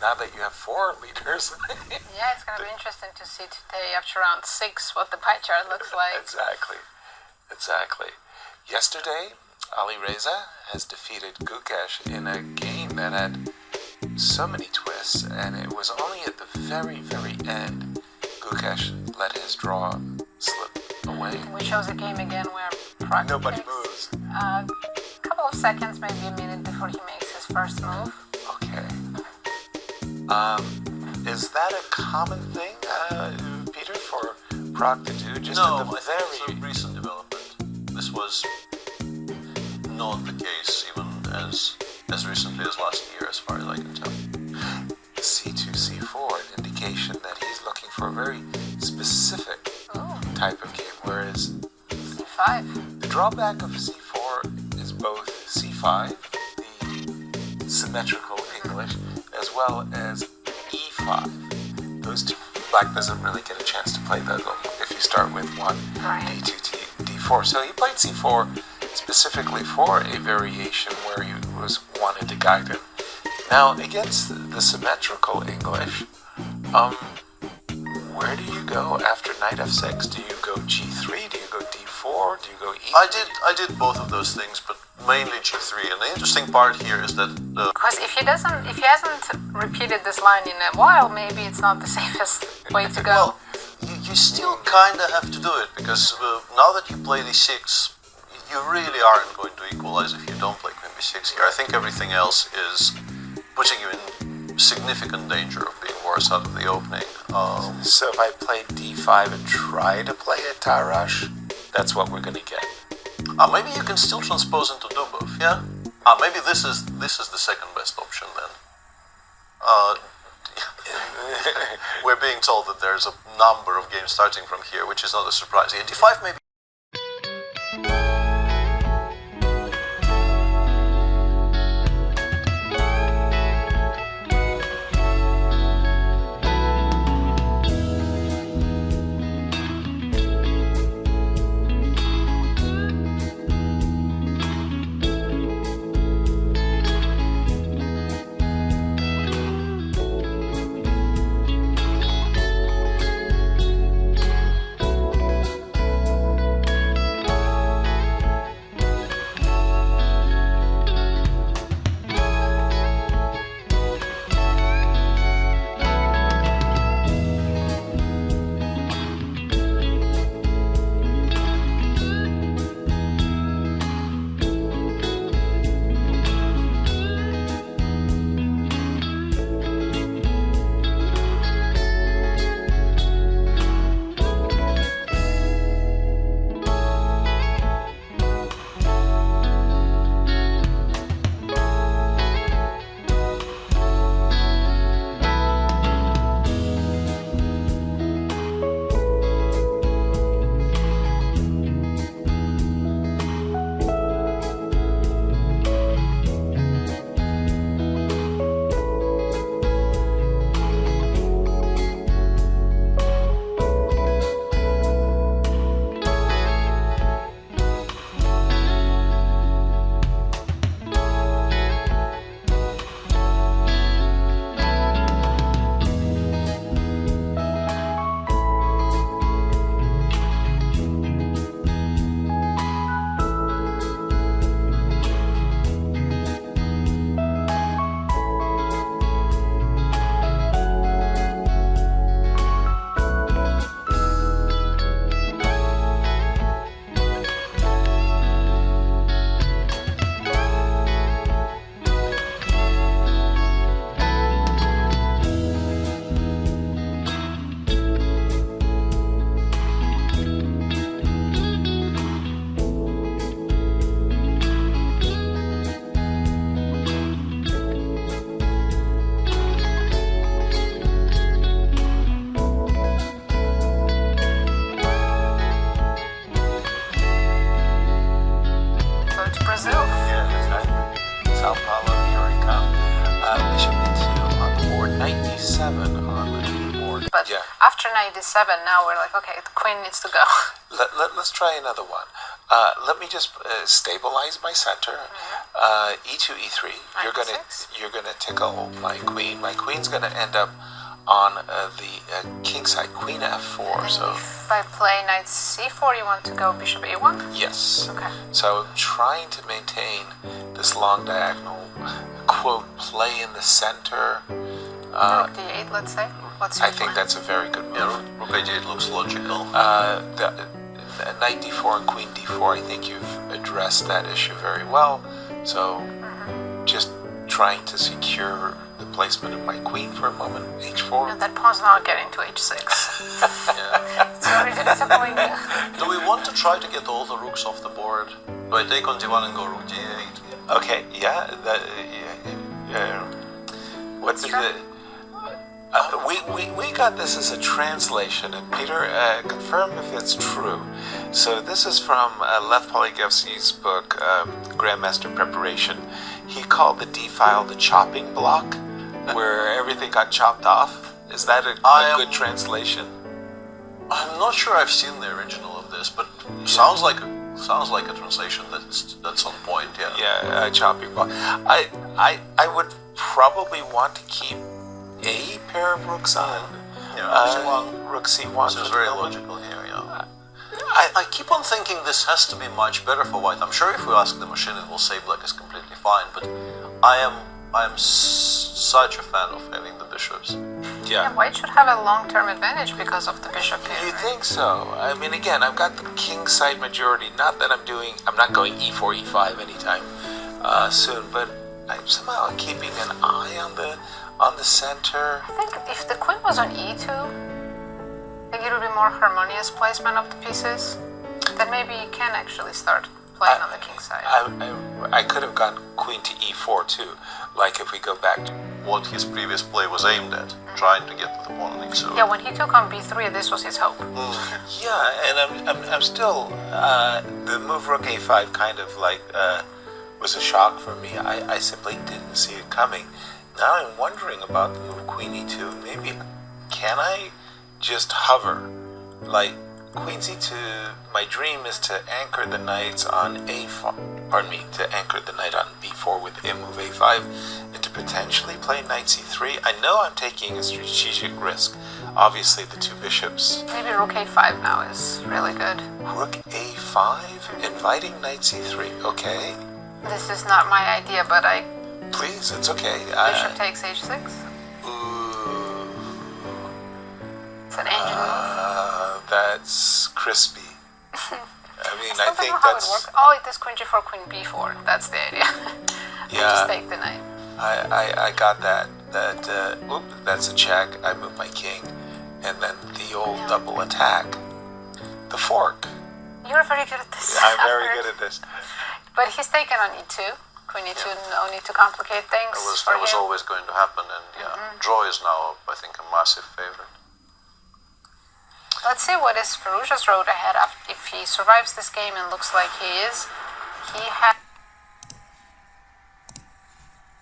now that you have 4 leaders. Yeah, it's going to be interesting to see today after round 6 what the pie chart looks like. Exactly. Yesterday, Alireza has defeated Gukesh in a game that had so many twists, and it was only at the very, very end Gukesh let his draw slip away. We chose a game again where Nobody moves. A couple of seconds, maybe a minute before he makes his first move. Okay. Is that a common thing, Peter, for Prag to do? Just no, at the I think it's a recent development. This was not the case even as recently as last year, as far as I can tell. C2, C4, an indication that he's looking for a very specific type of game, whereas C5. the drawback of C4 is both C5, the symmetrical English, as well as E5. Those two, black doesn't really get a chance to play those if you start with 1, Right. D2, D4. So he played C4 specifically for a variation where he wanted to guide him. Now, against the symmetrical English, where do you go after knight f6? Do you go G3? Do you go D4? Do you go E? I did both of those things, but mainly G3. And the interesting part here is that Because if he hasn't repeated this line in a while, maybe it's not the safest way to go. well, you still kind of have to do it, because now that you play d6, you really aren't going to equalize if you don't play queen b6 here. I think everything else is putting you in significant danger of being worse out of the opening. So if I play D5 and try to play a Tarash, that's what we're going to get. Maybe you can still transpose into Dubov, yeah? Maybe this is the second best option then. We're being told that there's a number of games starting from here, which is not a surprise. Yeah, D5 maybe. but Yeah. after knight d7, now we're like, okay, the queen needs to go. Let's try another one. Let me just stabilize my center. E2, E3. You're gonna tickle my queen. My queen's gonna end up on the king side, queen f4. And So if I play knight c4, you want to go bishop a1? yes. Okay. So I'm trying to maintain this long diagonal quote play in the center. Rook d8, let's say. What's your I think plan? that's a very good move. Yeah, rook a8 looks logical. Knight d4 and queen d4, I think you've addressed that issue very well. So just trying to secure the placement of my queen for a moment. H4. And that pawn's not getting to h6. Yeah. It's very disappointing. Do we want to try to get all the rooks off the board? Do I take on d1 and go rook d8? Okay, yeah. What is it? We got this as a translation, and Peter, confirm if it's true. So this is from Lev Polygevsky's book, Grandmaster Preparation. He called the D file the chopping block, where everything got chopped off. Is that a good translation? I'm not sure I've seen the original of this, but sounds like a translation that's on point. Yeah. Yeah, chopping block. I would probably want to keep a pair of rooks on. Yeah, rook c1. This is very logical here. Yeah. I keep on thinking this has to be much better for white. I'm sure if we ask the machine, it will say black is completely fine. But I am such a fan of having the bishops. Yeah, white should have a long-term advantage because of the bishop here. You think so? I mean, again, I've got the king side majority. Not that I'm not going e4, e5 anytime soon, but I'm somehow keeping an eye on the center. I think if the queen was on e2, I think it would be more harmonious placement of the pieces. Then maybe you can actually start playing on the king side. I could have gone queen to e4 too, like if we go back to What his previous play was aimed at, trying to get to the pawn on e2. Yeah, when he took on b3, this was his hope. Yeah, and I'm still the move rook a5 kind of like was a shock for me. I simply didn't see it coming. Now I'm wondering about the move queen e2. Maybe can I just hover like queen c2? My dream is to anchor the knights on to anchor the knight on b4 with a move a5, and to potentially play knight c3. I know I'm taking a strategic risk. Obviously, the two bishops. Maybe rook a5 now is really good. Rook a5, inviting knight c3. Okay, This is not my idea, but please, it's okay. bishop takes h6. Ooh, It's an engine move. that's crispy. I mean, I Still don't think know how that's it works. Oh, it is queen g4, queen b4. That's the idea. yeah. Just take the knight. I got that. That's a check. I move my king, and then the old double attack, the fork. You're very good at this. I'm very good at this. But he's taken on e2. Queen e2, no need to complicate things. That was always going to happen, and draw is now, I think, a massive favorite. Let's see what is Firouzja's road ahead. If he survives this game, and looks like he is, he has